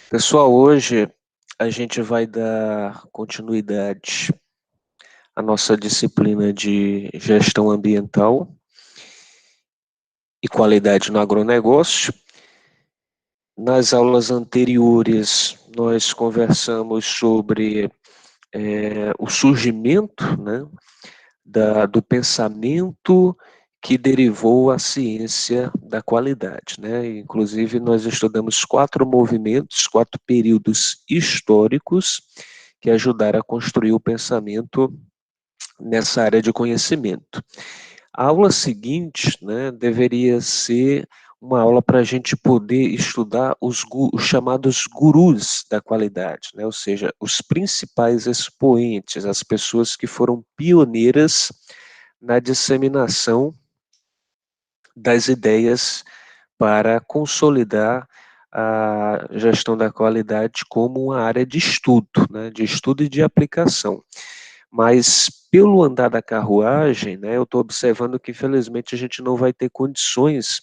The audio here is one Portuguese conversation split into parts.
Pessoal, hoje a gente vai dar continuidade à nossa disciplina de gestão ambiental e qualidade no agronegócio. Nas aulas anteriores, nós conversamos sobre o surgimento, né, do pensamento que derivou a ciência da qualidade, né? Inclusive, nós estudamos 4 movimentos, 4 períodos históricos que ajudaram a construir o pensamento nessa área de conhecimento. A aula seguinte, né, deveria ser uma aula para a gente poder estudar os chamados gurus da qualidade, né? Ou seja, os principais expoentes, as pessoas que foram pioneiras na disseminação das ideias para consolidar a gestão da qualidade como uma área de estudo, né, de estudo e de aplicação. Mas pelo andar da carruagem, né, eu estou observando que infelizmente a gente não vai ter condições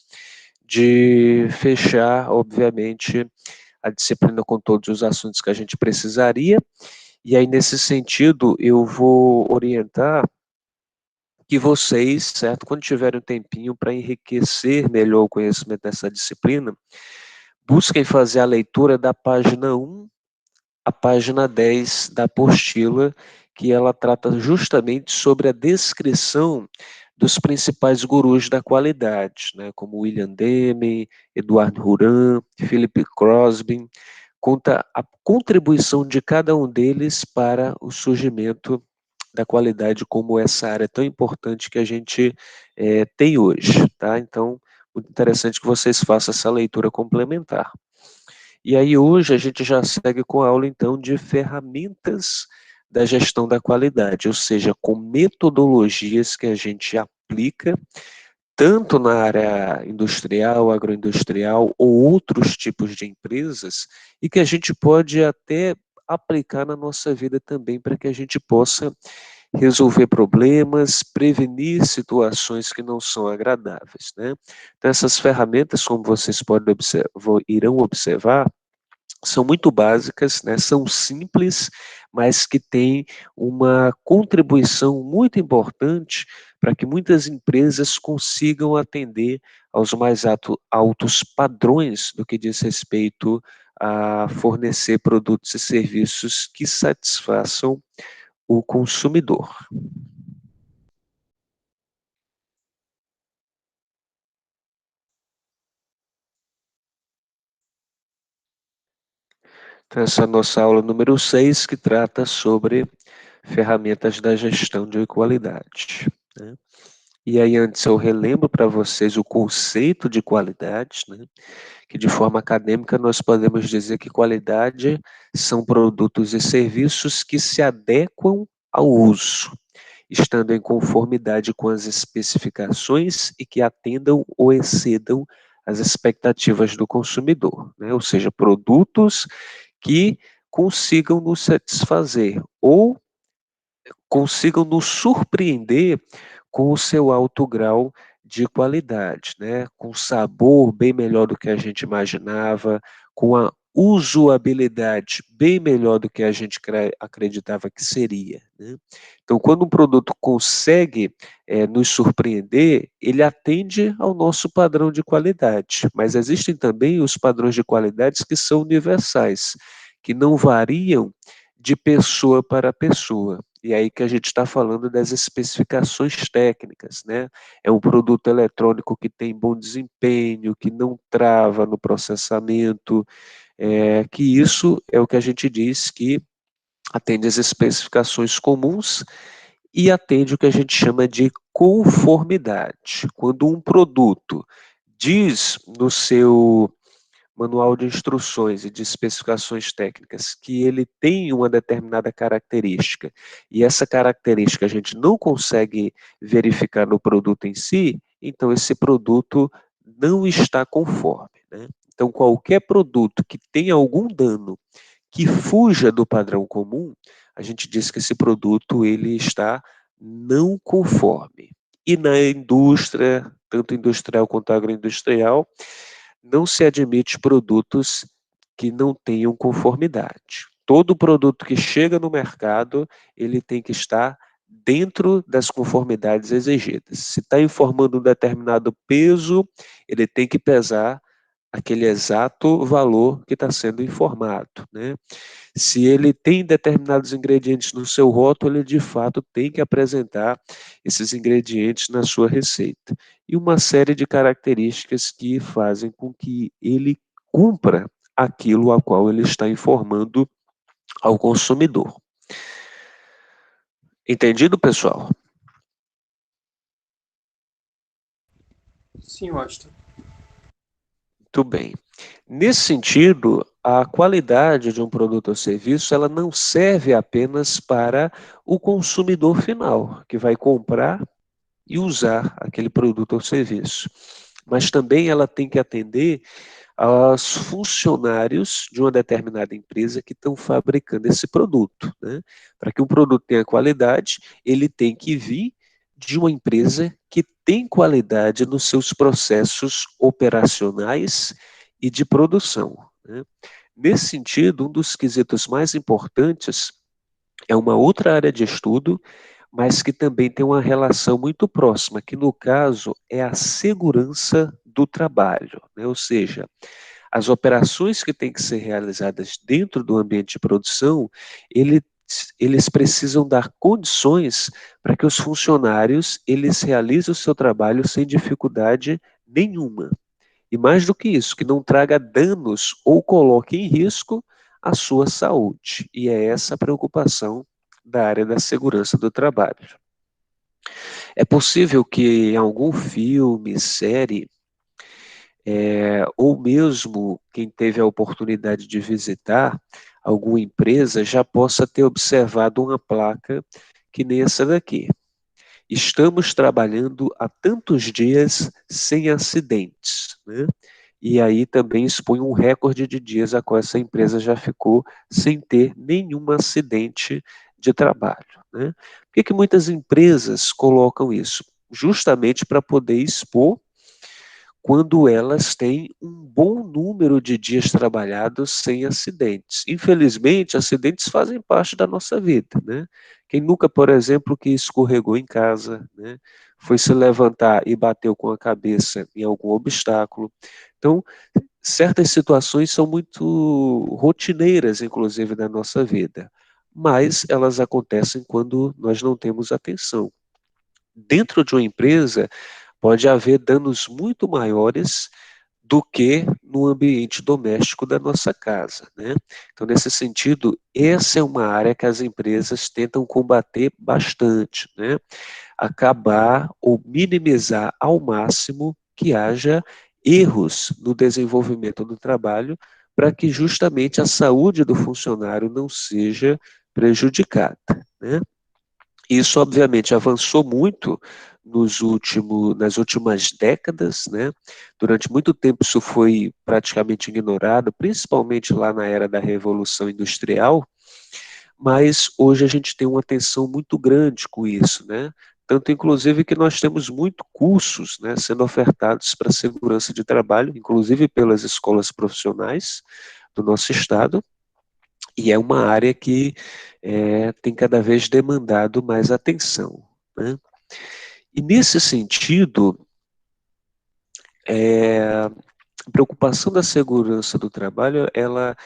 de fechar, obviamente, a disciplina com todos os assuntos que a gente precisaria, e aí nesse sentido eu vou orientar que vocês, certo, quando tiverem um tempinho para enriquecer melhor o conhecimento dessa disciplina, busquem fazer a leitura da página 1 à página 10 da apostila, que ela trata justamente sobre a descrição dos principais gurus da qualidade, né, como William Deming, Eduardo Huram, Philip Crosby, conta a contribuição de cada um deles para o surgimento da qualidade como essa área tão importante que a gente tem hoje, tá? Então, muito interessante que vocês façam essa leitura complementar. E aí hoje a gente já segue com a aula então de ferramentas da gestão da qualidade, ou seja, com metodologias que a gente aplica tanto na área industrial, agroindustrial ou outros tipos de empresas e que a gente pode até aplicar na nossa vida também para que a gente possa resolver problemas, prevenir situações que não são agradáveis, né? Então essas ferramentas, como vocês irão observar, são muito básicas, né? São simples, mas que têm uma contribuição muito importante para que muitas empresas consigam atender aos mais altos padrões do que diz respeito a fornecer produtos e serviços que satisfaçam o consumidor. Então, essa é a nossa aula número 6, que trata sobre ferramentas da gestão de qualidade, né? E aí, antes eu relembro para vocês o conceito de qualidade, né? Que de forma acadêmica nós podemos dizer que qualidade são produtos e serviços que se adequam ao uso, estando em conformidade com as especificações e que atendam ou excedam as expectativas do consumidor, né? Ou seja, produtos que consigam nos satisfazer ou consigam nos surpreender com o seu alto grau de qualidade, né? Com sabor bem melhor do que a gente imaginava, com a usabilidade bem melhor do que a gente acreditava que seria, né? Então, quando um produto consegue nos surpreender, ele atende ao nosso padrão de qualidade, mas existem também os padrões de qualidades que são universais, que não variam de pessoa para pessoa. E aí que a gente está falando das especificações técnicas, né? É um produto eletrônico que tem bom desempenho, que não trava no processamento, que isso é o que a gente diz que atende às especificações comuns e atende o que a gente chama de conformidade. Quando um produto diz no seu manual de instruções e de especificações técnicas que ele tem uma determinada característica e essa característica a gente não consegue verificar no produto em si, então esse produto não está conforme, né? Então qualquer produto que tenha algum dano que fuja do padrão comum, a gente diz que esse produto ele está não conforme. E na indústria, tanto industrial quanto agroindustrial, não se admite produtos que não tenham conformidade. Todo produto que chega no mercado, ele tem que estar dentro das conformidades exigidas. Se está informando um determinado peso, ele tem que pesar aquele exato valor que está sendo informado, né? Se ele tem determinados ingredientes no seu rótulo, ele de fato tem que apresentar esses ingredientes na sua receita. E uma série de características que fazem com que ele cumpra aquilo a qual ele está informando ao consumidor. Entendido, pessoal? Sim, Washington. Muito bem. Nesse sentido, a qualidade de um produto ou serviço, ela não serve apenas para o consumidor final, que vai comprar e usar aquele produto ou serviço, mas também ela tem que atender aos funcionários de uma determinada empresa que estão fabricando esse produto, né? Para que um produto tenha qualidade, ele tem que vir de uma empresa que tem qualidade nos seus processos operacionais e de produção, né? Nesse sentido, um dos quesitos mais importantes é uma outra área de estudo, mas que também tem uma relação muito próxima, que no caso é a segurança do trabalho, né? Ou seja, as operações que têm que ser realizadas dentro do ambiente de produção, ele, eles precisam dar condições para que os funcionários eles realizem o seu trabalho sem dificuldade nenhuma. E mais do que isso, que não traga danos ou coloque em risco a sua saúde. E é essa a preocupação da área da segurança do trabalho. É possível que em algum filme, série, ou mesmo quem teve a oportunidade de visitar alguma empresa já possa ter observado uma placa que nem essa daqui. Estamos trabalhando há tantos dias sem acidentes, né? E aí também expõe um recorde de dias a qual essa empresa já ficou sem ter nenhum acidente de trabalho, né? Por que muitas empresas colocam isso? Justamente para poder expor quando elas têm um bom número de dias trabalhados sem acidentes. Infelizmente, acidentes fazem parte da nossa vida, né? Quem nunca, por exemplo, que escorregou em casa, né? Foi se levantar e bateu com a cabeça em algum obstáculo. Então, certas situações são muito rotineiras, inclusive, da nossa vida, mas elas acontecem quando nós não temos atenção. Dentro de uma empresa, pode haver danos muito maiores do que no ambiente doméstico da nossa casa, né? Então, nesse sentido, essa é uma área que as empresas tentam combater bastante, né? Acabar ou minimizar ao máximo que haja erros no desenvolvimento do trabalho para que justamente a saúde do funcionário não seja prejudicada, né? Isso, obviamente, avançou muito nas últimas décadas, né? Durante muito tempo isso foi praticamente ignorado, principalmente lá na era da Revolução Industrial, mas hoje a gente tem uma atenção muito grande com isso, né? Tanto, inclusive, que nós temos muito cursos, né, sendo ofertados para segurança de trabalho, inclusive pelas escolas profissionais do nosso estado, e é uma área que tem cada vez demandado mais atenção, né? E nesse sentido, a preocupação da segurança do trabalho, ela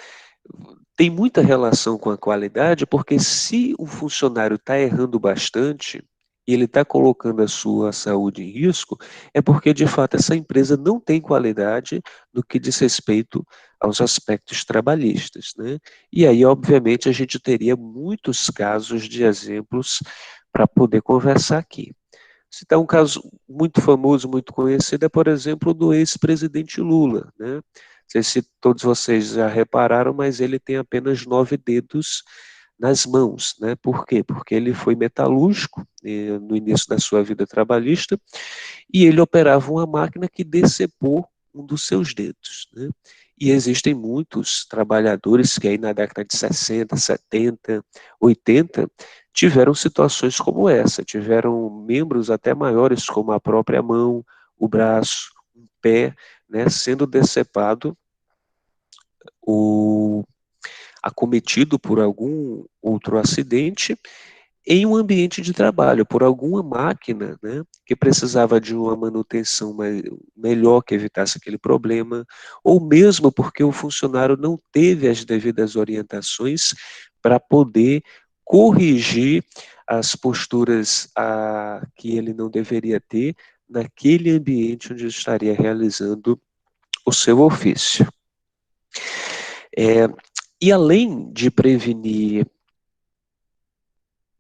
tem muita relação com a qualidade, porque se o funcionário está errando bastante, e ele está colocando a sua saúde em risco, é porque, de fato, essa empresa não tem qualidade no que diz respeito aos aspectos trabalhistas, né? E aí, obviamente, a gente teria muitos casos de exemplos para poder conversar aqui. Citar um caso muito famoso, muito conhecido, é, por exemplo, do ex-presidente Lula, né? Não sei se todos vocês já repararam, mas ele tem apenas 9 dedos nas mãos, né? Por quê? Porque ele foi metalúrgico no início da sua vida trabalhista e ele operava uma máquina que decepou um dos seus dedos, né? E existem muitos trabalhadores que aí na década de 60, 70, 80 tiveram situações como essa, tiveram membros até maiores, como a própria mão, o braço, o pé, né, sendo decepado ou acometido por algum outro acidente em um ambiente de trabalho, por alguma máquina, né, que precisava de uma manutenção melhor que evitasse aquele problema, ou mesmo porque o funcionário não teve as devidas orientações para poder corrigir as posturas que ele não deveria ter naquele ambiente onde estaria realizando o seu ofício. E além de prevenir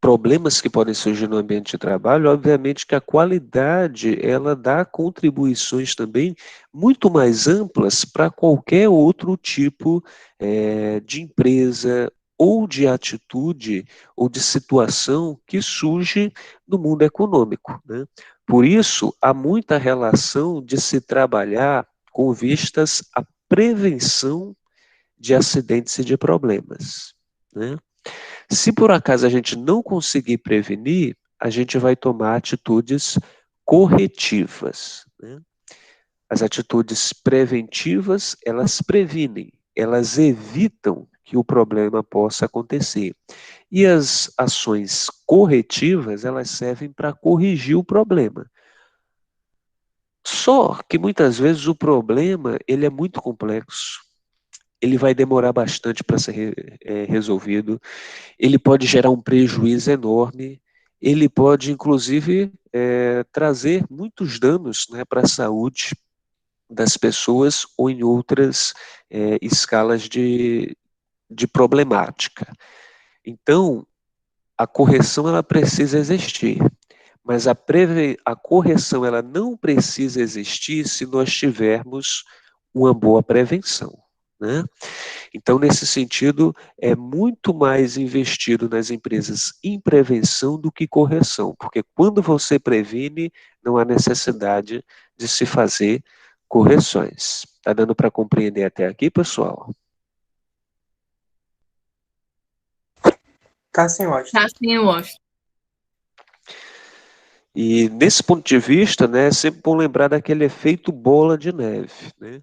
problemas que podem surgir no ambiente de trabalho, obviamente que a qualidade, ela dá contribuições também muito mais amplas para qualquer outro tipo de empresa ou de atitude ou de situação que surge no mundo econômico, né? Por isso, há muita relação de se trabalhar com vistas à prevenção de acidentes e de problemas, né? Se por acaso a gente não conseguir prevenir, a gente vai tomar atitudes corretivas, né? As atitudes preventivas, elas previnem, elas evitam que o problema possa acontecer. E as ações corretivas, elas servem para corrigir o problema. Só que muitas vezes o problema, ele é muito complexo, ele vai demorar bastante para ser resolvido, ele pode gerar um prejuízo enorme, ele pode, inclusive, trazer muitos danos, né, para a saúde das pessoas ou em outras escalas de problemática. Então, a correção ela precisa existir, mas a correção ela não precisa existir se nós tivermos uma boa prevenção, né? Então, nesse sentido, é muito mais investido nas empresas em prevenção do que correção, porque quando você previne, não há necessidade de se fazer correções. Está dando para compreender até aqui, pessoal? Tá sim, Washington. Tá sim, eu acho. E nesse ponto de vista, né, é sempre bom lembrar daquele efeito bola de neve, né?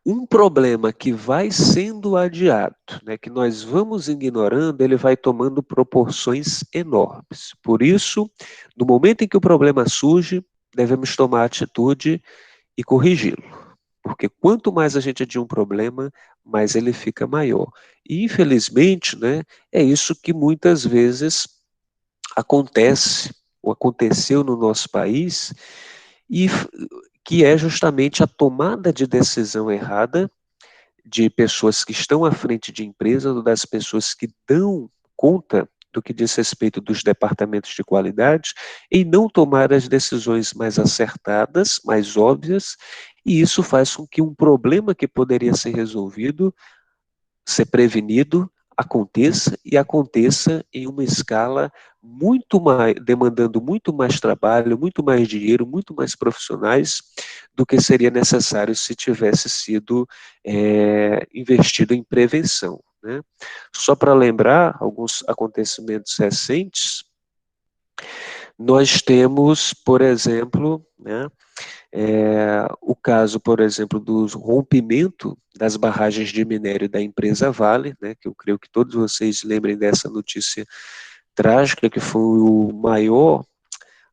Um problema que vai sendo adiado, né, que nós vamos ignorando, ele vai tomando proporções enormes. Por isso, no momento em que o problema surge, devemos tomar atitude e corrigi-lo. Porque quanto mais a gente adia um problema, mais ele fica maior. E, infelizmente, né, é isso que muitas vezes acontece, ou aconteceu no nosso país, e que é justamente a tomada de decisão errada de pessoas que estão à frente de empresas, ou das pessoas que dão conta do que diz respeito dos departamentos de qualidade, em não tomar as decisões mais acertadas, mais óbvias, e isso faz com que um problema que poderia ser resolvido, ser prevenido, aconteça e aconteça em uma escala muito mais, demandando muito mais trabalho, muito mais dinheiro, muito mais profissionais do que seria necessário se tivesse sido investido em prevenção, né? Só para lembrar alguns acontecimentos recentes, nós temos, por exemplo, né, o caso, por exemplo, do rompimento das barragens de minério da empresa Vale, né, que eu creio que todos vocês lembrem dessa notícia trágica, que foi o maior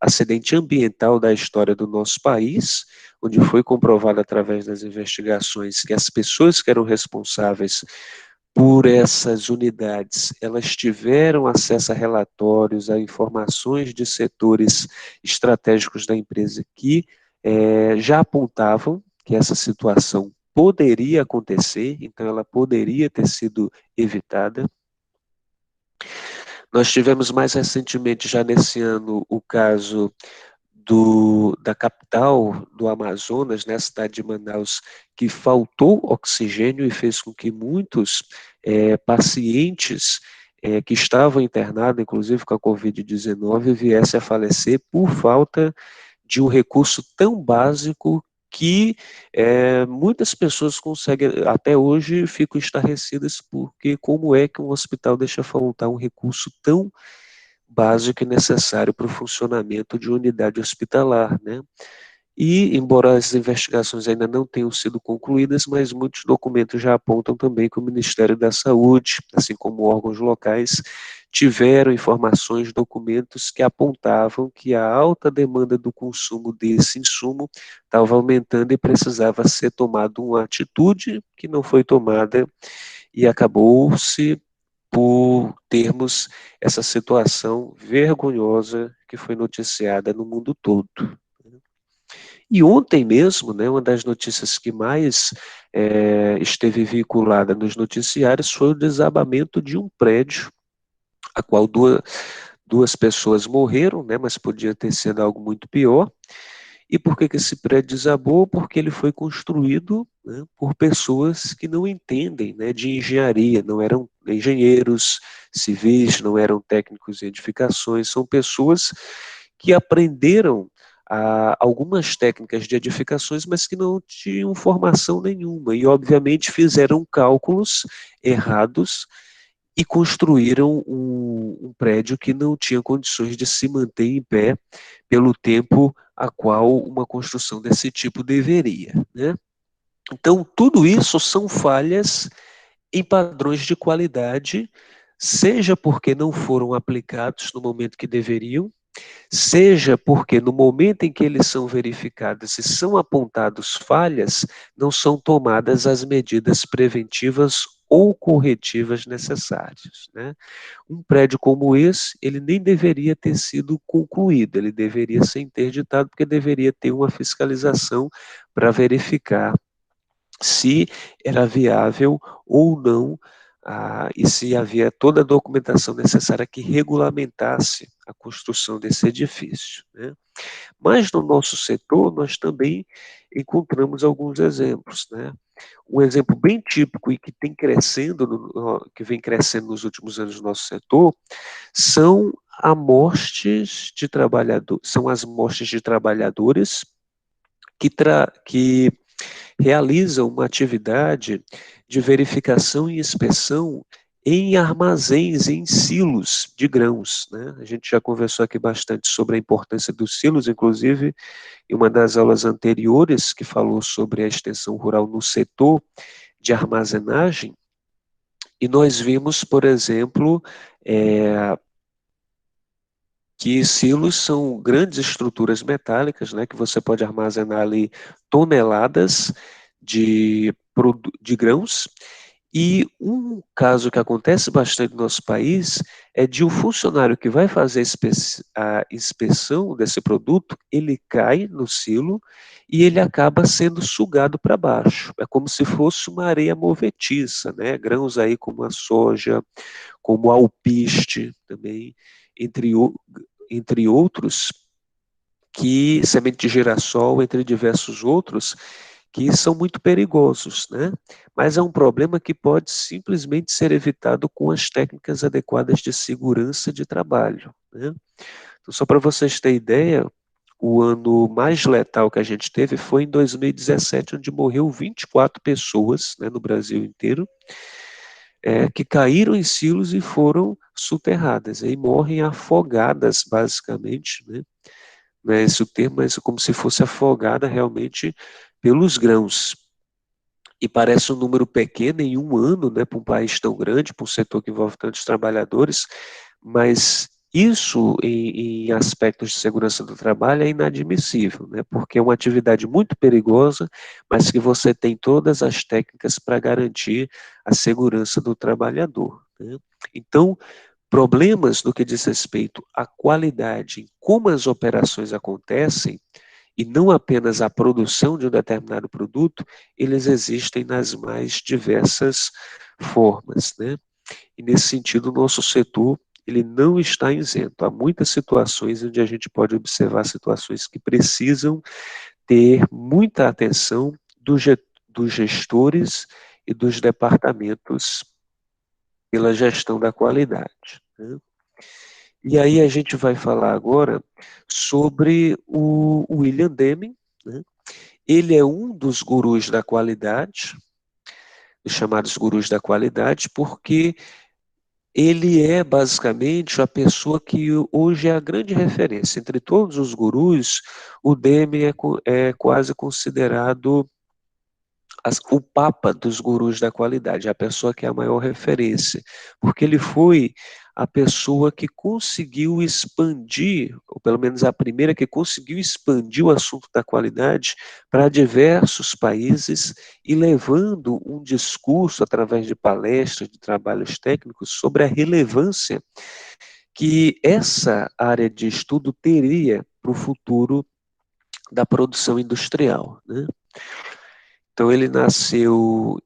acidente ambiental da história do nosso país, onde foi comprovado através das investigações que as pessoas que eram responsáveis por essas unidades, elas tiveram acesso a relatórios, a informações de setores estratégicos da empresa que já apontavam que essa situação poderia acontecer, então ela poderia ter sido evitada. Nós tivemos mais recentemente, já nesse ano, o caso da capital do Amazonas, né, a cidade de Manaus, que faltou oxigênio e fez com que muitos pacientes que estavam internados, inclusive com a Covid-19, viessem a falecer por falta de um recurso tão básico que muitas pessoas conseguem, até hoje, ficam estarrecidas porque como é que um hospital deixa faltar um recurso tão básico e necessário para o funcionamento de unidade hospitalar, né? E, embora as investigações ainda não tenham sido concluídas, mas muitos documentos já apontam também que o Ministério da Saúde, assim como órgãos locais, tiveram informações, documentos que apontavam que a alta demanda do consumo desse insumo estava aumentando e precisava ser tomada uma atitude que não foi tomada e acabou-se por termos essa situação vergonhosa que foi noticiada no mundo todo. E ontem mesmo, né, uma das notícias que mais esteve vinculada nos noticiários foi o desabamento de um prédio, a qual duas pessoas morreram, né, mas podia ter sido algo muito pior. E por que esse prédio desabou? Porque ele foi construído, né, por pessoas que não entendem, né, de engenharia, não eram engenheiros civis, não eram técnicos em edificações, são pessoas que aprenderam algumas técnicas de edificações, mas que não tinham formação nenhuma e, obviamente, fizeram cálculos errados e construíram um prédio que não tinha condições de se manter em pé pelo tempo a qual uma construção desse tipo deveria, né? Então, tudo isso são falhas em padrões de qualidade, seja porque não foram aplicados no momento que deveriam, seja porque no momento em que eles são verificados e são apontados falhas, não são tomadas as medidas preventivas ou corretivas necessárias, né? Um prédio como esse, ele nem deveria ter sido concluído, ele deveria ser interditado porque deveria ter uma fiscalização para verificar se era viável ou não, e se havia toda a documentação necessária que regulamentasse a construção desse edifício, né? Mas no nosso setor, nós também encontramos alguns exemplos, né? Um exemplo bem típico e que tem crescendo, que vem crescendo nos últimos anos no nosso setor, são são as mortes de trabalhadores que realizam uma atividade de verificação e inspeção em armazéns, em silos de grãos, né? A gente já conversou aqui bastante sobre a importância dos silos, inclusive em uma das aulas anteriores que falou sobre a extensão rural no setor de armazenagem, e nós vimos, por exemplo, que silos são grandes estruturas metálicas, né, que você pode armazenar ali toneladas de grãos. E um caso que acontece bastante no nosso país é de um funcionário que vai fazer a inspeção desse produto, ele cai no silo e ele acaba sendo sugado para baixo. É como se fosse uma areia movediça, né? Grãos aí como a soja, como a alpiste também, entre, entre outros, que semente de girassol, entre diversos outros, que são muito perigosos, né? Mas é um problema que pode simplesmente ser evitado com as técnicas adequadas de segurança de trabalho, né? Então, só para vocês terem ideia, o ano mais letal que a gente teve foi em 2017, onde morreu 24 pessoas, né, no Brasil inteiro, que caíram em silos e foram soterradas, e morrem afogadas, basicamente, né? Não é esse o termo, mas como se fosse afogada realmente pelos grãos. E parece um número pequeno em um ano, né, para um país tão grande, para um setor que envolve tantos trabalhadores, mas isso em aspectos de segurança do trabalho é inadmissível, né, porque é uma atividade muito perigosa, mas que você tem todas as técnicas para garantir a segurança do trabalhador, né. Então, problemas no que diz respeito à qualidade, em como as operações acontecem, e não apenas a produção de um determinado produto, eles existem nas mais diversas formas, né? E nesse sentido, o nosso setor, ele não está isento. Há muitas situações onde a gente pode observar situações que precisam ter muita atenção dos gestores e dos departamentos pela gestão da qualidade, né? E aí a gente vai falar agora sobre o William Deming, né? Ele é um dos gurus da qualidade, os chamados gurus da qualidade, porque ele é basicamente a pessoa que hoje é a grande referência. Entre todos os gurus, o Demi é quase considerado o papa dos gurus da qualidade, a pessoa que é a maior referência, porque ele foi a pessoa que conseguiu expandir, ou pelo menos a primeira que conseguiu expandir o assunto da qualidade para diversos países e levando um discurso através de palestras, de trabalhos técnicos sobre a relevância que essa área de estudo teria para o futuro da produção industrial, né? Então ele nasceu.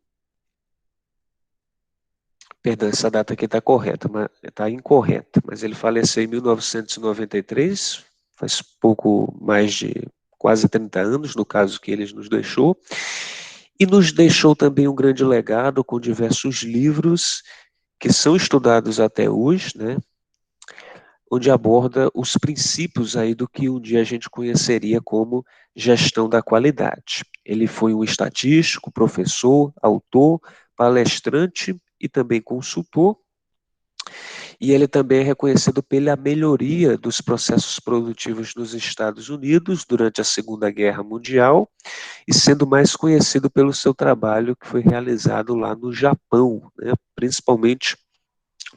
Perdão, essa data aqui está correta, mas está incorreta, mas ele faleceu em 1993, faz pouco mais de quase 30 anos, no caso que ele nos deixou, e nos deixou também um grande legado com diversos livros que são estudados até hoje, né, onde aborda os princípios aí do que um dia a gente conheceria como gestão da qualidade. Ele foi um estatístico, professor, autor, palestrante e também consultor, e ele também é reconhecido pela melhoria dos processos produtivos nos Estados Unidos durante a Segunda Guerra Mundial e sendo mais conhecido pelo seu trabalho que foi realizado lá no Japão, né, principalmente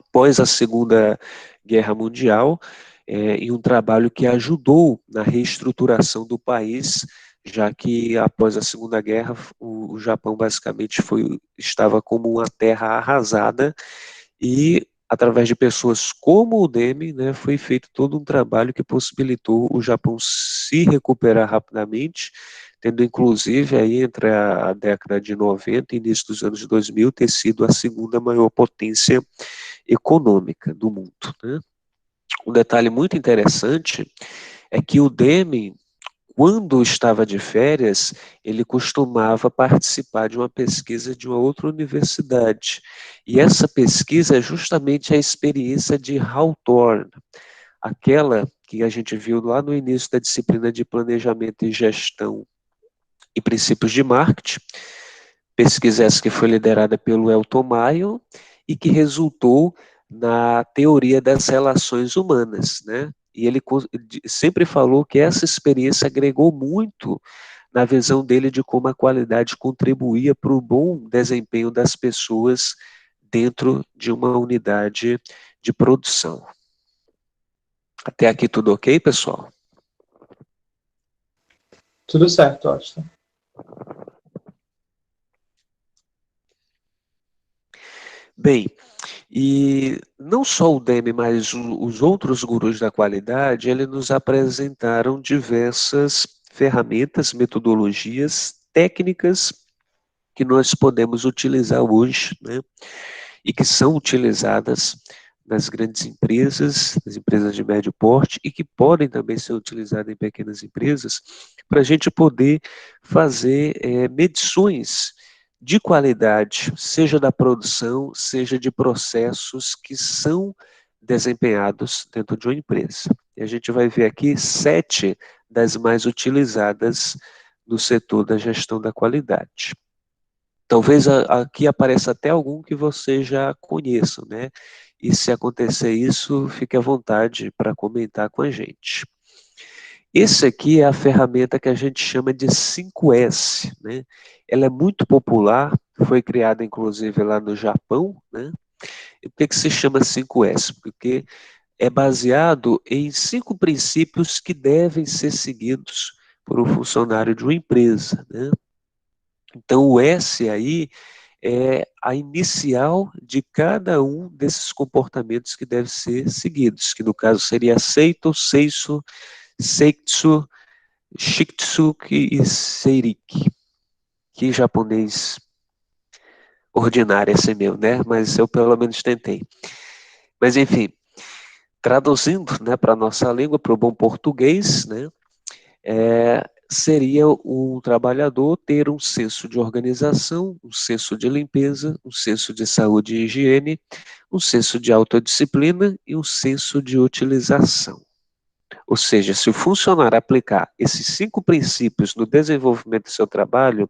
após a Segunda Guerra Mundial, em um trabalho que ajudou na reestruturação do país, já que após a Segunda Guerra o Japão basicamente estava como uma terra arrasada e através de pessoas como o Demi, né, foi feito todo um trabalho que possibilitou o Japão se recuperar rapidamente, tendo inclusive aí entre a década de 90 e início dos anos 2000 ter sido a segunda maior potência econômica do mundo, né? Um detalhe muito interessante é que o Demi, quando estava de férias, ele costumava participar de uma pesquisa de uma outra universidade. E essa pesquisa é justamente a experiência de Hawthorne, aquela que a gente viu lá no início da disciplina de planejamento e gestão e princípios de marketing, pesquisa essa que foi liderada pelo Elton Mayo e que resultou na teoria das relações humanas, né? E ele sempre falou que essa experiência agregou muito na visão dele de como a qualidade contribuía para o bom desempenho das pessoas dentro de uma unidade de produção. Até aqui tudo ok, pessoal? Tudo certo, Austin. Bem, e não só o Demi, mas os outros gurus da qualidade, eles nos apresentaram diversas ferramentas, metodologias, técnicas que nós podemos utilizar hoje, né? E que são utilizadas nas grandes empresas, nas empresas de médio porte, e que podem também ser utilizadas em pequenas empresas, para a gente poder fazer medições de qualidade, seja da produção, seja de processos que são desempenhados dentro de uma empresa. E a gente vai ver aqui 7 das mais utilizadas no setor da gestão da qualidade. Talvez aqui apareça até algum que você já conheça, né? E se acontecer isso, fique à vontade para comentar com a gente. Esse aqui é a ferramenta que a gente chama de 5S, né? Ela é muito popular, foi criada inclusive lá no Japão, né? E por que se chama 5S? Porque é baseado em 5 princípios que devem ser seguidos por um funcionário de uma empresa, né? Então o S aí é a inicial de cada um desses comportamentos que devem ser seguidos, que no caso seria Seito, Seiso, Seitsu, Shikitsuki e Seiriki, que em japonês ordinário esse meu, né? Mas eu pelo menos tentei. Mas enfim, traduzindo, né, para a nossa língua, para o bom português, né, seria o trabalhador ter um senso de organização, um senso de limpeza, um senso de saúde e higiene, um senso de autodisciplina e um senso de utilização. Ou seja, se o funcionário aplicar esses 5 princípios no desenvolvimento do seu trabalho,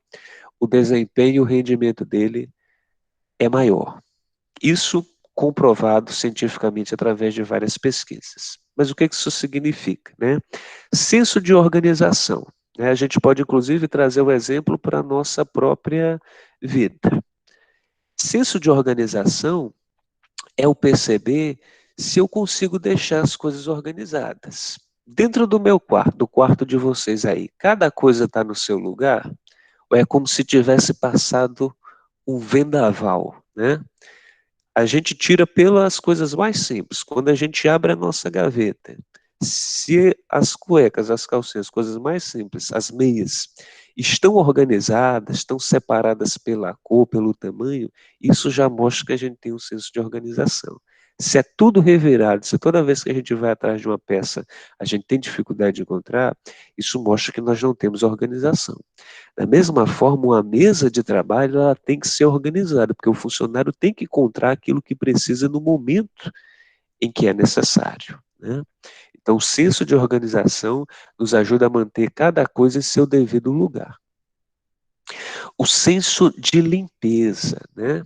o desempenho e o rendimento dele é maior. Isso comprovado cientificamente através de várias pesquisas. Mas o que isso significa, né? Senso de organização, né? A gente pode, inclusive, trazer o exemplo para a nossa própria vida. Senso de organização é o perceber se eu consigo deixar as coisas organizadas. Dentro do meu quarto, do quarto de vocês aí, cada coisa está no seu lugar? Ou é como se tivesse passado um vendaval, né? A gente tira pelas coisas mais simples. Quando a gente abre a nossa gaveta, se as cuecas, as calcinhas, coisas mais simples, as meias, estão organizadas, estão separadas pela cor, pelo tamanho, isso já mostra que a gente tem um senso de organização. Se é tudo revirado, se toda vez que a gente vai atrás de uma peça a gente tem dificuldade de encontrar, isso mostra que nós não temos organização. Da mesma forma, uma mesa de trabalho ela tem que ser organizada, porque o funcionário tem que encontrar aquilo que precisa no momento em que é necessário, né? Então, o senso de organização nos ajuda a manter cada coisa em seu devido lugar. O senso de limpeza, né?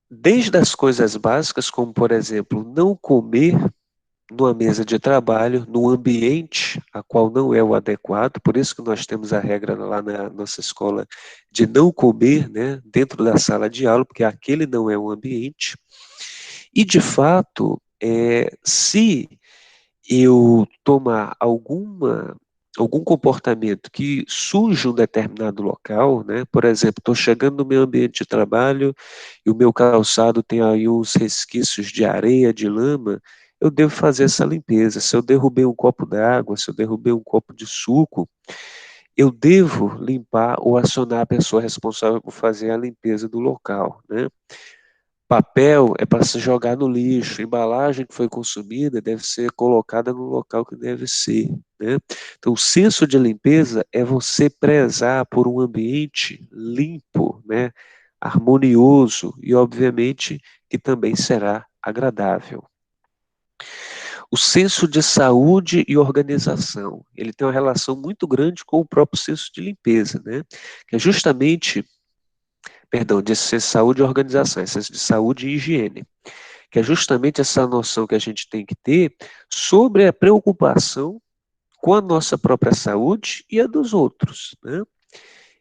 Desde as coisas básicas, como, por exemplo, não comer numa mesa de trabalho, num ambiente a qual não é o adequado, por isso que nós temos a regra lá na nossa escola de não comer, né, dentro da sala de aula, porque aquele não é o ambiente. E, de fato, se eu tomar algum comportamento que surge um determinado local, né? Por exemplo, estou chegando no meu ambiente de trabalho e o meu calçado tem aí uns resquícios de areia, de lama, eu devo fazer essa limpeza. Se eu derrubei um copo d'água, se eu derrubei um copo de suco, eu devo limpar ou acionar a pessoa responsável por fazer a limpeza do local, né? Papel é para se jogar no lixo, embalagem que foi consumida deve ser colocada no local que deve ser, né? Então, o senso de limpeza é você prezar por um ambiente limpo, né? Harmonioso e, obviamente, que também será agradável. O senso de saúde e organização, ele tem uma relação muito grande com o próprio senso de limpeza, né? Que é justamente, perdão, de ser saúde e organização, é senso de saúde e higiene, que é justamente essa noção que a gente tem que ter sobre a preocupação com a nossa própria saúde e a dos outros, né?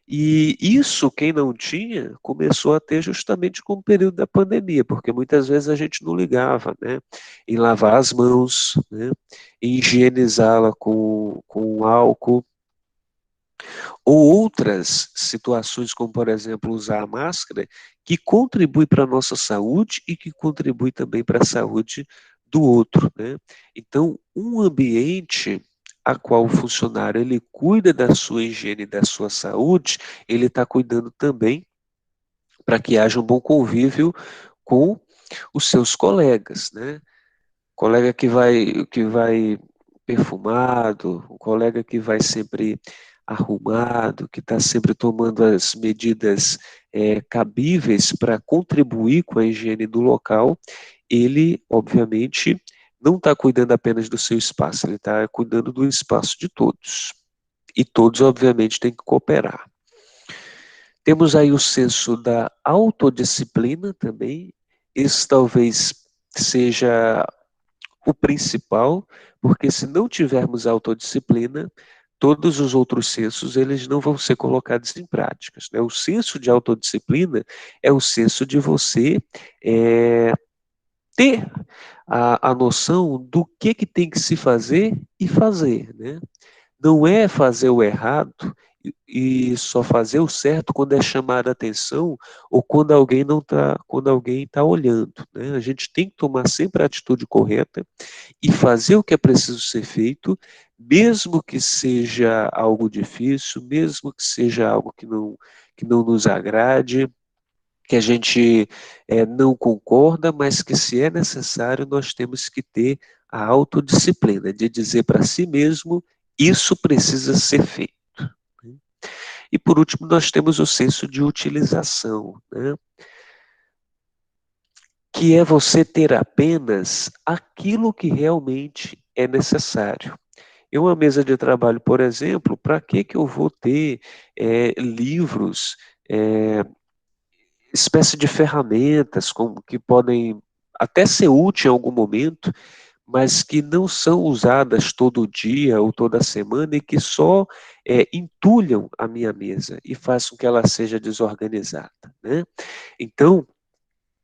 E isso, quem não tinha, começou a ter justamente com o período da pandemia, porque muitas vezes a gente não ligava, né? Em lavar as mãos, né? Em higienizá-la com álcool, ou outras situações, como por exemplo usar a máscara, que contribui para a nossa saúde e que contribui também para a saúde do outro, né? Então, um ambiente a qual o funcionário ele cuida da sua higiene e da sua saúde, ele está cuidando também para que haja um bom convívio com os seus colegas, né? Colega que vai perfumado, um colega que vai sempre arrumado, que está sempre tomando as medidas cabíveis para contribuir com a higiene do local, ele, obviamente, não está cuidando apenas do seu espaço, ele está cuidando do espaço de todos. E todos, obviamente, têm que cooperar. Temos aí o senso da autodisciplina também. Esse talvez seja o principal, porque se não tivermos autodisciplina, todos os outros sensos eles não vão ser colocados em práticas, né? O senso de autodisciplina é o senso de você ter a noção do que tem que se fazer e fazer, né? Não é fazer o errado e só fazer o certo quando é chamada a atenção ou quando alguém não tá, quando alguém está olhando, né? A gente tem que tomar sempre a atitude correta e fazer o que é preciso ser feito, mesmo que seja algo difícil, mesmo que seja algo que não nos agrade, que a gente não concorda, mas que se é necessário, nós temos que ter a autodisciplina de dizer para si mesmo, isso precisa ser feito. Né? E por último, nós temos o senso de utilização, né? Que é você ter apenas aquilo que realmente é necessário. Em uma mesa de trabalho, por exemplo, para que eu vou ter livros espécie de ferramentas como que podem até ser úteis em algum momento, mas que não são usadas todo dia ou toda semana e que só entulham a minha mesa e fazem com que ela seja desorganizada, né? Então,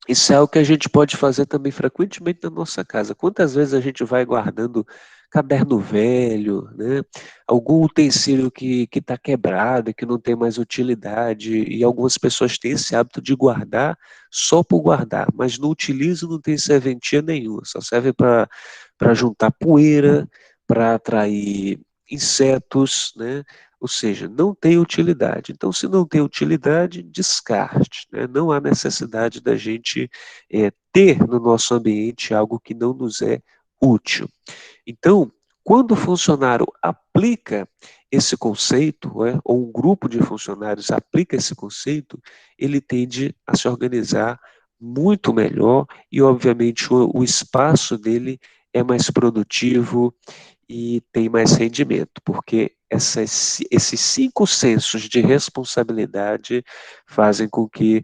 isso é algo que a gente pode fazer também frequentemente na nossa casa. Quantas vezes a gente vai guardando caderno velho, né? Algum utensílio que está quebrado, e que não tem mais utilidade, e algumas pessoas têm esse hábito de guardar só por guardar, mas não utilizam, não tem serventia nenhuma, só serve para juntar poeira, para atrair insetos, né? Ou seja, não tem utilidade. Então, se não tem utilidade, descarte, né? Não há necessidade da gente ter no nosso ambiente algo que não nos é útil. Então, quando o funcionário aplica esse conceito, ou um grupo de funcionários aplica esse conceito, ele tende a se organizar muito melhor e, obviamente, o espaço dele é mais produtivo e tem mais rendimento, porque esses 5 sensos de responsabilidade fazem com que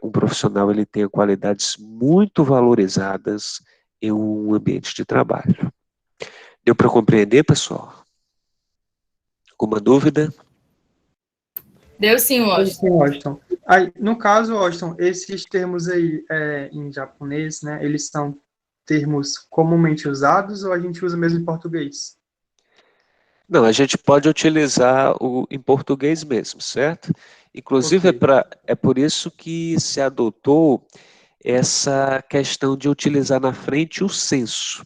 um profissional ele tenha qualidades muito valorizadas em um ambiente de trabalho. Deu para compreender, pessoal? Alguma dúvida? Deu sim, Washington. Sim, Washington. Aí, no caso, Washington, esses termos aí em japonês, né, eles são termos comumente usados ou a gente usa mesmo em português? Não, a gente pode utilizar em português mesmo, certo? Inclusive, Ok. é por isso que se adotou essa questão de utilizar na frente o senso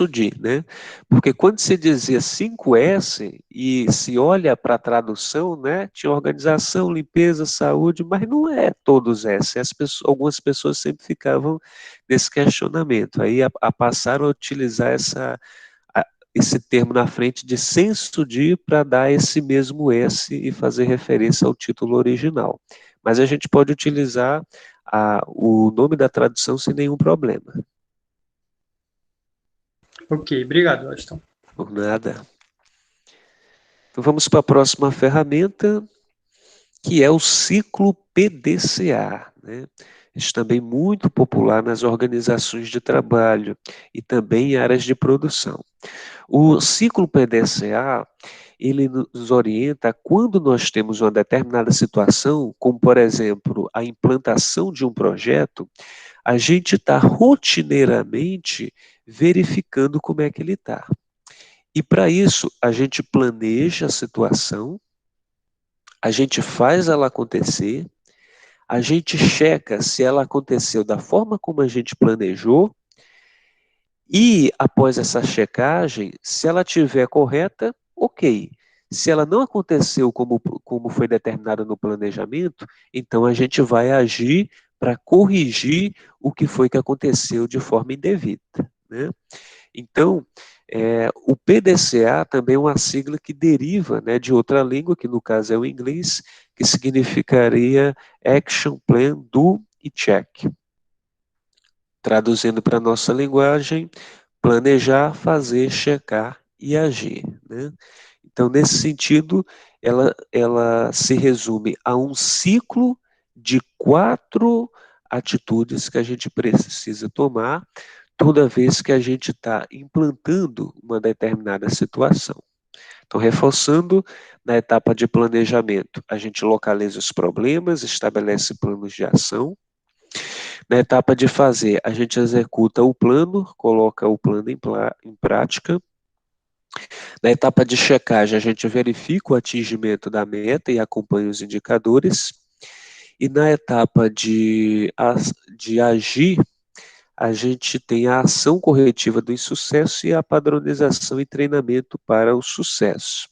de, né? Porque quando se dizia 5S e se olha para a tradução, né? Tinha organização, limpeza, saúde, mas não é todos S. Algumas pessoas sempre ficavam nesse questionamento. Aí passaram a utilizar esse termo na frente de senso de para dar esse mesmo S e fazer referência ao título original. Mas a gente pode utilizar o nome da tradução sem nenhum problema. Ok, obrigado, Washington. Por nada. Então vamos para a próxima ferramenta, que é o ciclo PDCA, né? Isso também muito popular nas organizações de trabalho e também em áreas de produção. O ciclo PDCA, ele nos orienta quando nós temos uma determinada situação, como por exemplo a implantação de um projeto, a gente está rotineiramente verificando como é que ele está. E para isso, a gente planeja a situação, a gente faz ela acontecer, a gente checa se ela aconteceu da forma como a gente planejou, e após essa checagem, se ela estiver correta, ok. Se ela não aconteceu como foi determinado no planejamento, então a gente vai agir para corrigir o que foi que aconteceu de forma indevida, né? Então, o PDCA também é uma sigla que deriva, né, de outra língua, que no caso é o inglês, que significaria Action Plan Do e Check. Traduzindo para a nossa linguagem, planejar, fazer, checar e agir, né? Então, nesse sentido, ela se resume a um ciclo de 4 atitudes que a gente precisa tomar toda vez que a gente está implantando uma determinada situação. Então, reforçando, na etapa de planejamento, a gente localiza os problemas, estabelece planos de ação. Na etapa de fazer, a gente executa o plano, coloca o plano em prática. Na etapa de checagem, a gente verifica o atingimento da meta e acompanha os indicadores. E na etapa de agir, a gente tem a ação corretiva do insucesso e a padronização e treinamento para o sucesso.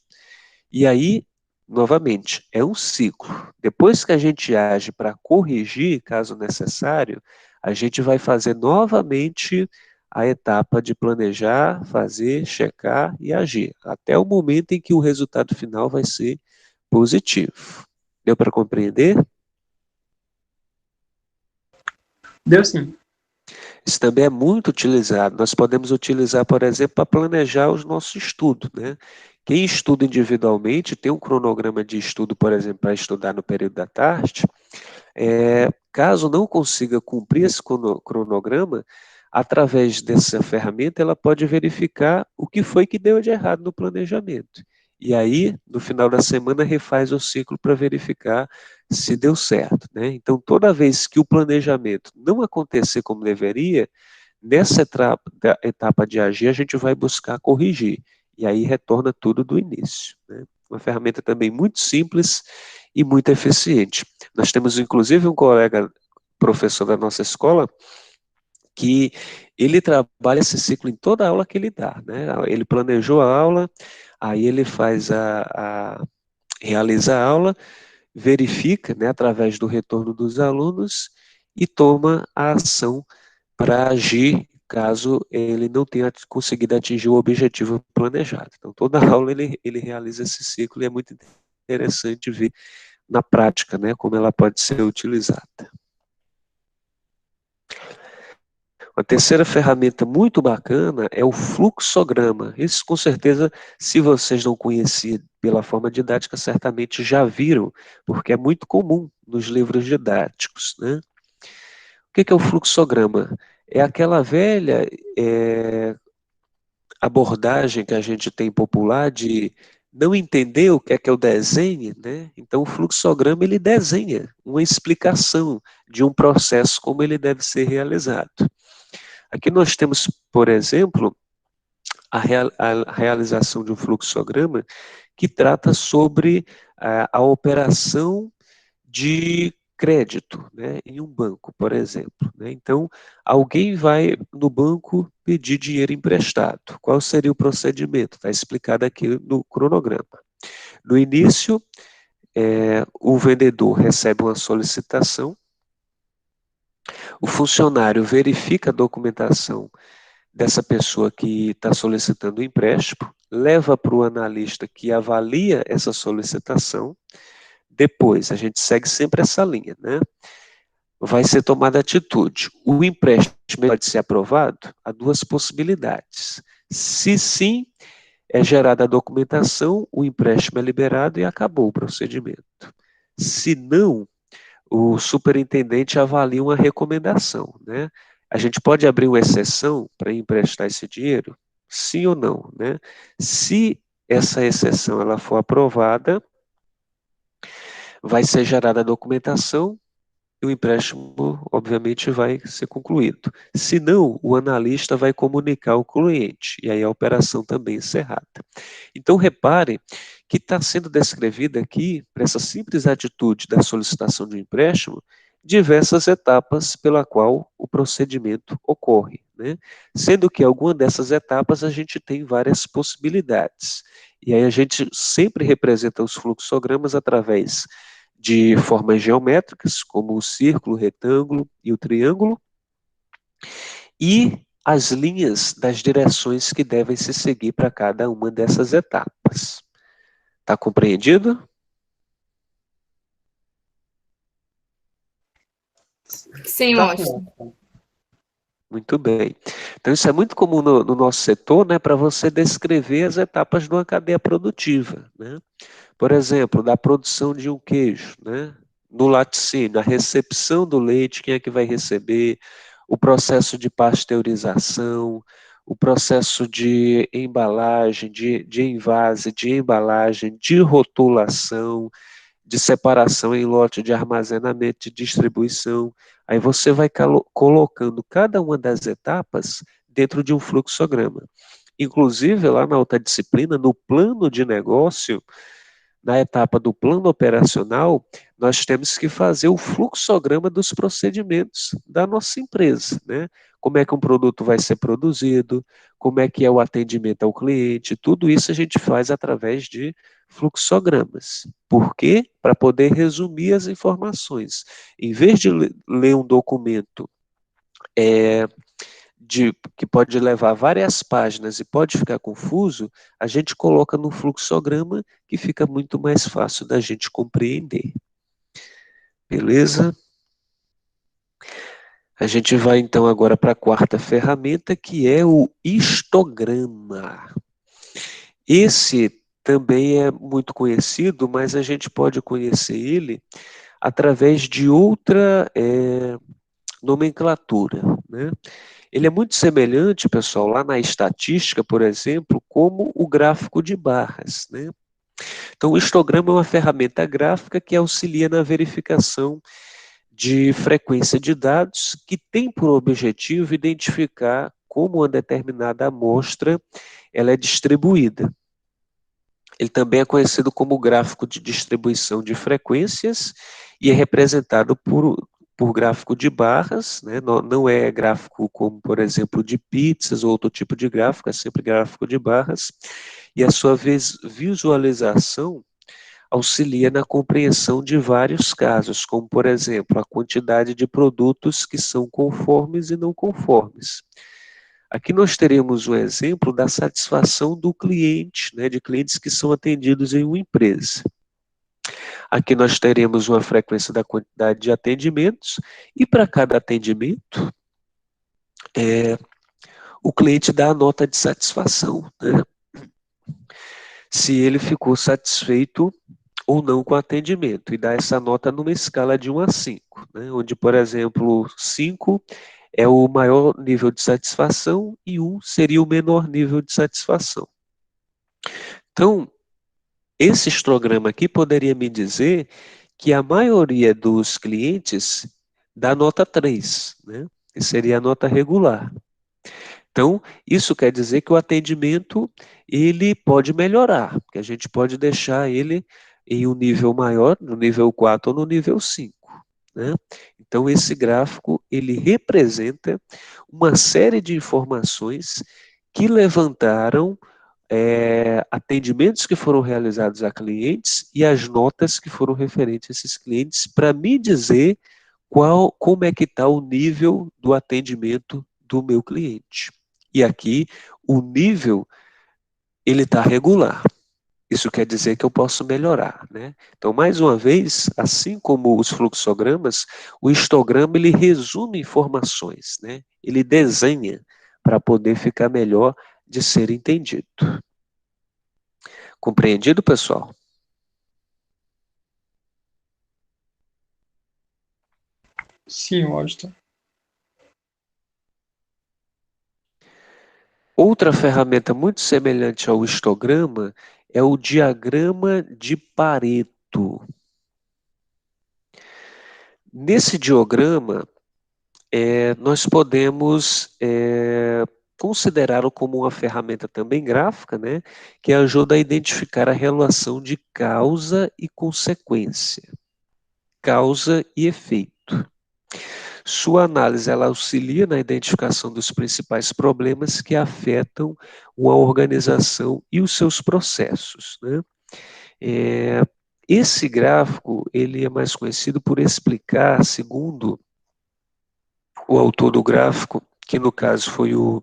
E aí, novamente, é um ciclo. Depois que a gente age para corrigir, caso necessário, a gente vai fazer novamente a etapa de planejar, fazer, checar e agir, até o momento em que o resultado final vai ser positivo. Deu para compreender? Deu sim. Isso também é muito utilizado. Nós podemos utilizar, por exemplo, para planejar os nossos estudos, né? Quem estuda individualmente tem um cronograma de estudo, por exemplo, para estudar no período da tarde, Caso não consiga cumprir esse cronograma, através dessa ferramenta, ela pode verificar o que foi que deu de errado no planejamento. E aí, no final da semana, refaz o ciclo para verificar se deu certo, né? Então, toda vez que o planejamento não acontecer como deveria, nessa etapa de agir, a gente vai buscar corrigir. E aí retorna tudo do início, né? Uma ferramenta também muito simples e muito eficiente. Nós temos, inclusive, um colega professor da nossa escola que ele trabalha esse ciclo em toda aula que ele dá, né? Ele planejou a aula, aí ele realiza a aula, verifica, né, através do retorno dos alunos e toma a ação para agir caso ele não tenha conseguido atingir o objetivo planejado. Então, toda aula ele realiza esse ciclo e é muito interessante ver na prática, né, como ela pode ser utilizada. Uma terceira ferramenta muito bacana é o fluxograma. Isso, com certeza, se vocês não conheciam pela forma didática, certamente já viram, porque é muito comum nos livros didáticos, né? O que é o fluxograma? É aquela velha abordagem que a gente tem popular de não entender o que é o desenho, né? Então, o fluxograma, ele desenha uma explicação de um processo, como ele deve ser realizado. Aqui nós temos, por exemplo, a realização de um fluxograma que trata sobre a operação de crédito, né, em um banco, por exemplo, né? Então, alguém vai no banco pedir dinheiro emprestado. Qual seria o procedimento? Está explicado aqui no cronograma. No início, o vendedor recebe uma solicitação, o funcionário verifica a documentação dessa pessoa que está solicitando o empréstimo, leva para o analista que avalia essa solicitação. Depois, a gente segue sempre essa linha, né? Vai ser tomada atitude. O empréstimo pode ser aprovado? Há duas possibilidades. Se sim, é gerada a documentação, o empréstimo é liberado e acabou o procedimento. Se não, o superintendente avalia uma recomendação, né? A gente pode abrir uma exceção para emprestar esse dinheiro? Sim ou não, né? Se essa exceção ela for aprovada, vai ser gerada a documentação e o empréstimo, obviamente, vai ser concluído. Se não, o analista vai comunicar ao cliente, e aí a operação também encerrada. Então, repare que está sendo descrevida aqui, para essa simples atitude da solicitação de um empréstimo, diversas etapas pela qual o procedimento ocorre, né? Sendo que alguma dessas etapas a gente tem várias possibilidades. E aí a gente sempre representa os fluxogramas através de formas geométricas, como o círculo, o retângulo e o triângulo, e as linhas das direções que devem se seguir para cada uma dessas etapas. Está compreendido? Sim, Washington. Muito bem. Então, isso é muito comum no nosso setor, né, para você descrever as etapas de uma cadeia produtiva, né? Por exemplo, da produção de um queijo, né? No laticínio, a recepção do leite, quem é que vai receber, o processo de pasteurização, o processo de embalagem, de envase, de embalagem, de rotulação, de separação em lote de armazenamento, de distribuição. Aí você vai colocando cada uma das etapas dentro de um fluxograma. Inclusive, lá na outra disciplina, no plano de negócio, na etapa do plano operacional, nós temos que fazer o fluxograma dos procedimentos da nossa empresa, né? Como é que um produto vai ser produzido, como é que é o atendimento ao cliente, tudo isso a gente faz através de fluxogramas. Por quê? Para poder resumir as informações. Em vez de ler um documento que pode levar várias páginas e pode ficar confuso, a gente coloca no fluxograma que fica muito mais fácil da gente compreender. Beleza? A gente vai então agora para a quarta ferramenta, que é o histograma. Esse também é muito conhecido, mas a gente pode conhecer ele através de outra nomenclatura, né? Ele é muito semelhante, pessoal, lá na estatística, por exemplo, como o gráfico de barras, né? Então, o histograma é uma ferramenta gráfica que auxilia na verificação de frequência de dados, que tem por objetivo identificar como uma determinada amostra ela é distribuída. Ele também é conhecido como gráfico de distribuição de frequências e é representado por gráfico de barras, né? Não é gráfico como, por exemplo, de pizzas ou outro tipo de gráfico, é sempre gráfico de barras, e a sua visualização auxilia na compreensão de vários casos, como, por exemplo, a quantidade de produtos que são conformes e não conformes. Aqui nós teremos um exemplo da satisfação do cliente, né, de clientes que são atendidos em uma empresa. Aqui nós teremos uma frequência da quantidade de atendimentos, e para cada atendimento, o cliente dá a nota de satisfação, né? Se ele ficou satisfeito ou não com o atendimento, e dá essa nota numa escala de 1 a 5, né? Onde, por exemplo, 5 é o maior nível de satisfação e 1 seria o menor nível de satisfação. Então, esse histograma aqui poderia me dizer que a maioria dos clientes dá nota 3, né? Que seria a nota regular. Então, isso quer dizer que o atendimento ele pode melhorar, porque a gente pode deixar ele em um nível maior, no nível 4 ou no nível 5, né? Então, esse gráfico ele representa uma série de informações que levantaram atendimentos que foram realizados a clientes e as notas que foram referentes a esses clientes para me dizer como é que está o nível do atendimento do meu cliente. E aqui o nível ele está regular. Isso quer dizer que eu posso melhorar, né? Então, mais uma vez, assim como os fluxogramas, o histograma ele resume informações, né? Ele desenha para poder ficar melhor de ser entendido. Compreendido, pessoal? Sim, Washington. Outra ferramenta muito semelhante ao histograma é o diagrama de Pareto. Nesse diagrama, nós podemos considerá-lo como uma ferramenta também gráfica, né, que ajuda a identificar a relação de causa e consequência, causa e efeito. Sua análise ela auxilia na identificação dos principais problemas que afetam uma organização e os seus processos, né? Esse gráfico ele é mais conhecido por explicar, segundo o autor do gráfico, que no caso foi o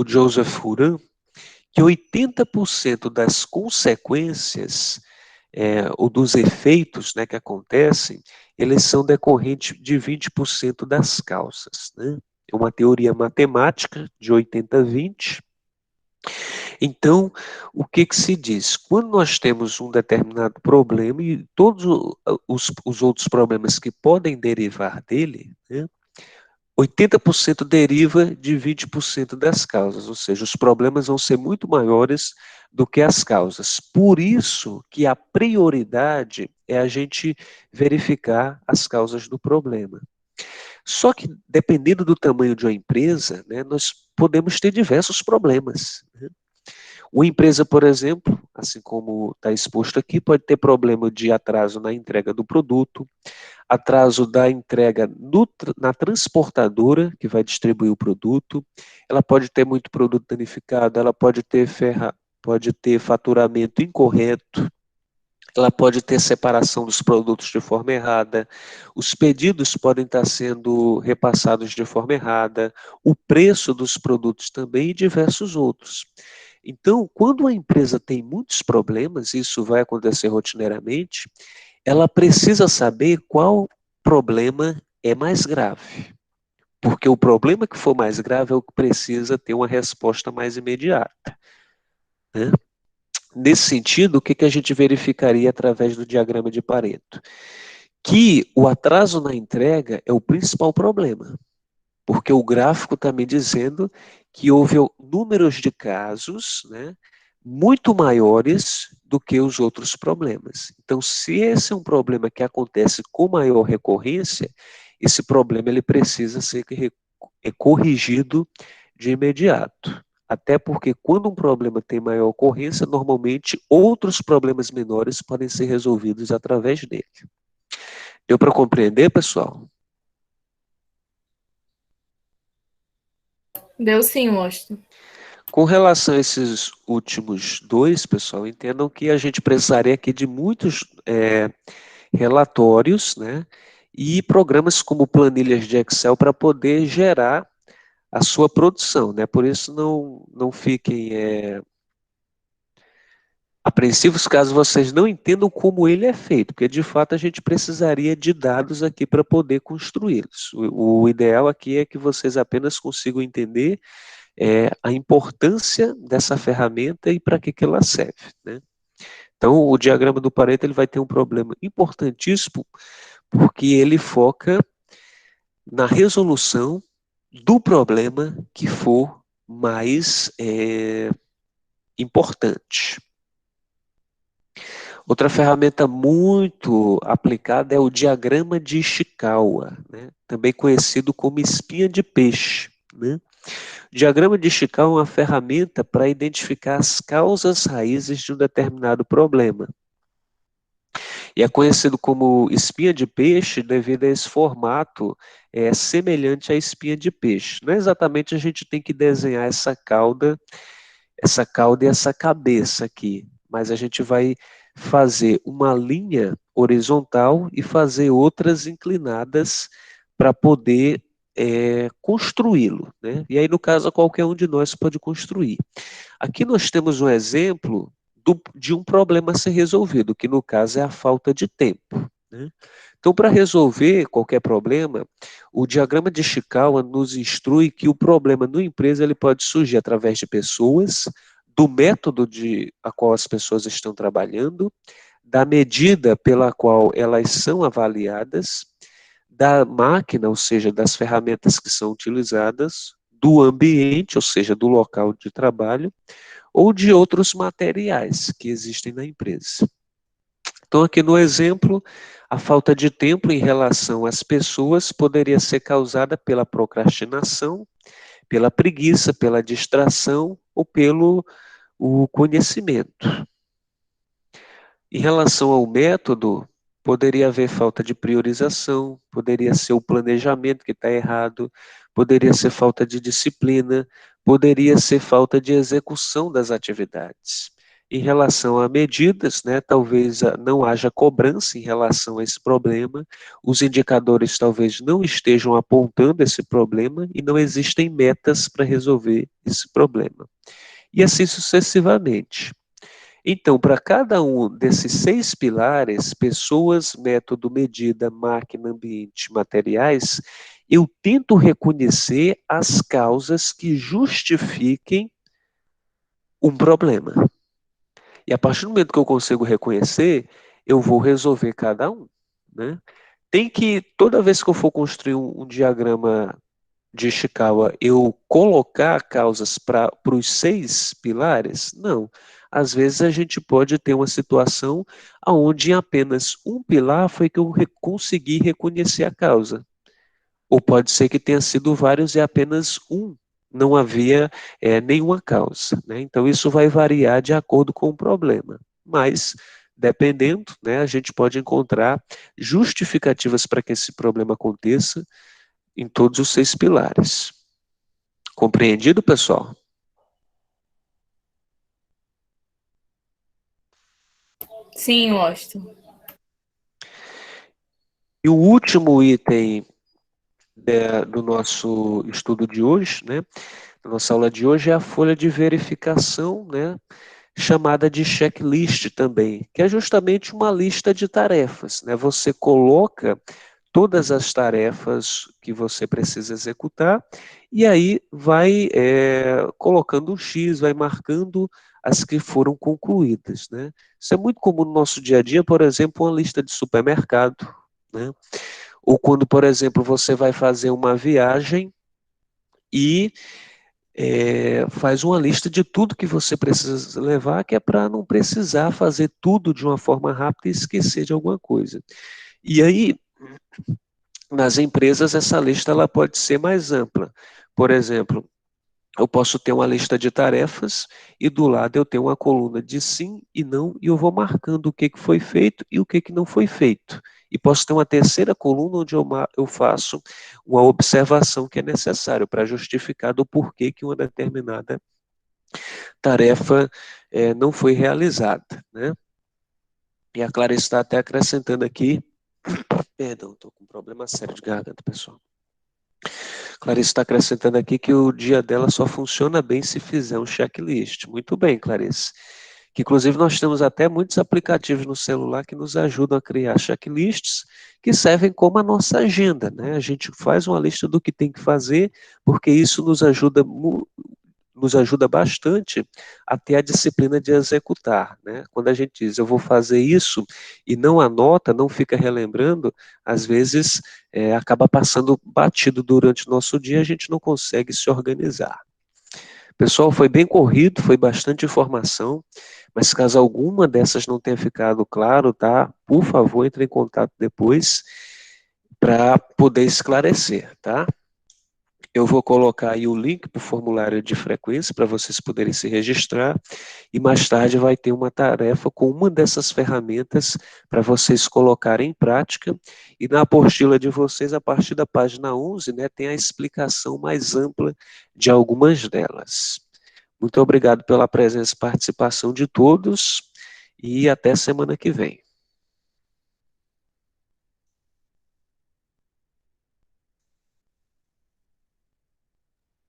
Joseph Huran, que 80% das consequências ou dos efeitos, né, que acontecem, eles são decorrentes de 20% das causas, né? É uma teoria matemática de 80-20. Então, o que se diz? Quando nós temos um determinado problema e todos os outros problemas que podem derivar dele, né, 80% deriva de 20% das causas, ou seja, os problemas vão ser muito maiores do que as causas. Por isso que a prioridade é a gente verificar as causas do problema. Só que, dependendo do tamanho de uma empresa, né, nós podemos ter diversos problemas, né? Uma empresa, por exemplo, assim como está exposto aqui, pode ter problema de atraso na entrega do produto, atraso da entrega na transportadora que vai distribuir o produto, ela pode ter muito produto danificado, ela pode ter faturamento incorreto, ela pode ter separação dos produtos de forma errada, os pedidos podem estar sendo repassados de forma errada, o preço dos produtos também e diversos outros. Então, quando a empresa tem muitos problemas, isso vai acontecer rotineiramente, ela precisa saber qual problema é mais grave. Porque o problema que for mais grave é o que precisa ter uma resposta mais imediata, né? Nesse sentido, o que a gente verificaria através do diagrama de Pareto? Que o atraso na entrega é o principal problema, porque o gráfico está me dizendo que houve números de casos, né, muito maiores do que os outros problemas. Então, se esse é um problema que acontece com maior recorrência, esse problema ele precisa ser corrigido de imediato. Até porque quando um problema tem maior ocorrência, normalmente outros problemas menores podem ser resolvidos através dele. Deu para compreender, pessoal? Deu sim, Washington. Com relação a esses últimos dois, pessoal, entendam que a gente precisaria aqui de muitos relatórios, né, e programas como planilhas de Excel para poder gerar a sua produção, né? Por isso não fiquem apreensivos caso vocês não entendam como ele é feito, porque de fato a gente precisaria de dados aqui para poder construí-los. O ideal aqui é que vocês apenas consigam entender a importância dessa ferramenta e para que ela serve, né? Então, o diagrama do Pareto ele vai ter um problema importantíssimo, porque ele foca na resolução do problema que for mais importante. Outra ferramenta muito aplicada é o diagrama de Ishikawa, né? Também conhecido como espinha de peixe, né? O diagrama de Ishikawa é uma ferramenta para identificar as causas raízes de um determinado problema. E é conhecido como espinha de peixe devido a esse formato semelhante à espinha de peixe. Não é exatamente a gente tem que desenhar essa cauda e essa cabeça aqui, mas a gente vai fazer uma linha horizontal e fazer outras inclinadas para poder construí-lo, né? E aí, no caso, qualquer um de nós pode construir. Aqui nós temos um exemplo de um problema a ser resolvido, que no caso é a falta de tempo, né? Então, para resolver qualquer problema, o diagrama de Ishikawa nos instrui que o problema na empresa ele pode surgir através de pessoas, do método a qual as pessoas estão trabalhando, da medida pela qual elas são avaliadas, da máquina, ou seja, das ferramentas que são utilizadas, do ambiente, ou seja, do local de trabalho, ou de outros materiais que existem na empresa. Então, aqui no exemplo, a falta de tempo em relação às pessoas poderia ser causada pela procrastinação, pela preguiça, pela distração ou pelo o conhecimento. Em relação ao método, poderia haver falta de priorização, poderia ser o planejamento que está errado, poderia ser falta de disciplina, poderia ser falta de execução das atividades. Em relação a medidas, né, talvez não haja cobrança em relação a esse problema, os indicadores talvez não estejam apontando esse problema e não existem metas para resolver esse problema. E assim sucessivamente. Então, para cada um desses 6 pilares, pessoas, método, medida, máquina, ambiente, materiais, eu tento reconhecer as causas que justifiquem um problema. E a partir do momento que eu consigo reconhecer, eu vou resolver cada um, né? Tem que, toda vez que eu for construir um diagrama de Ishikawa, eu colocar causas para os 6 pilares? Não. Às vezes a gente pode ter uma situação onde em apenas um pilar foi que eu consegui reconhecer a causa. Ou pode ser que tenha sido vários e apenas um não havia nenhuma causa, né? Então isso vai variar de acordo com o problema. Mas, dependendo, né, a gente pode encontrar justificativas para que esse problema aconteça em todos os 6 pilares. Compreendido, pessoal? Sim, Washington. E o último item do nosso estudo de hoje, né, da nossa aula de hoje, é a folha de verificação, né, chamada de checklist também, que é justamente uma lista de tarefas, né? Você coloca todas as tarefas que você precisa executar e aí vai colocando um X, vai marcando as que foram concluídas, né? Isso é muito comum no nosso dia a dia, por exemplo, uma lista de supermercado, né? Ou quando, por exemplo, você vai fazer uma viagem e faz uma lista de tudo que você precisa levar, que é para não precisar fazer tudo de uma forma rápida e esquecer de alguma coisa. E aí, nas empresas, essa lista ela pode ser mais ampla. Por exemplo, eu posso ter uma lista de tarefas e do lado eu tenho uma coluna de sim e não, e eu vou marcando o que foi feito e o que não foi feito. E posso ter uma terceira coluna onde eu faço uma observação que é necessário para justificar do porquê que uma determinada tarefa não foi realizada, né? E a Clara está até acrescentando aqui, perdão, estou com um problema sério de garganta, pessoal. Clarice está acrescentando aqui que o dia dela só funciona bem se fizer um checklist. Muito bem, Clarice. Que inclusive nós temos até muitos aplicativos no celular que nos ajudam a criar checklists que servem como a nossa agenda, né? A gente faz uma lista do que tem que fazer, porque isso nos ajuda bastante a ter a disciplina de executar, né? Quando a gente diz, eu vou fazer isso, e não anota, não fica relembrando, às vezes acaba passando batido durante o nosso dia, a gente não consegue se organizar. Pessoal, foi bem corrido, foi bastante informação, mas caso alguma dessas não tenha ficado claro, tá? Por favor, entre em contato depois para poder esclarecer, tá? Eu vou colocar aí o link para o formulário de frequência para vocês poderem se registrar e mais tarde vai ter uma tarefa com uma dessas ferramentas para vocês colocarem em prática e na apostila de vocês, a partir da página 11, né, tem a explicação mais ampla de algumas delas. Muito obrigado pela presença e participação de todos e até semana que vem.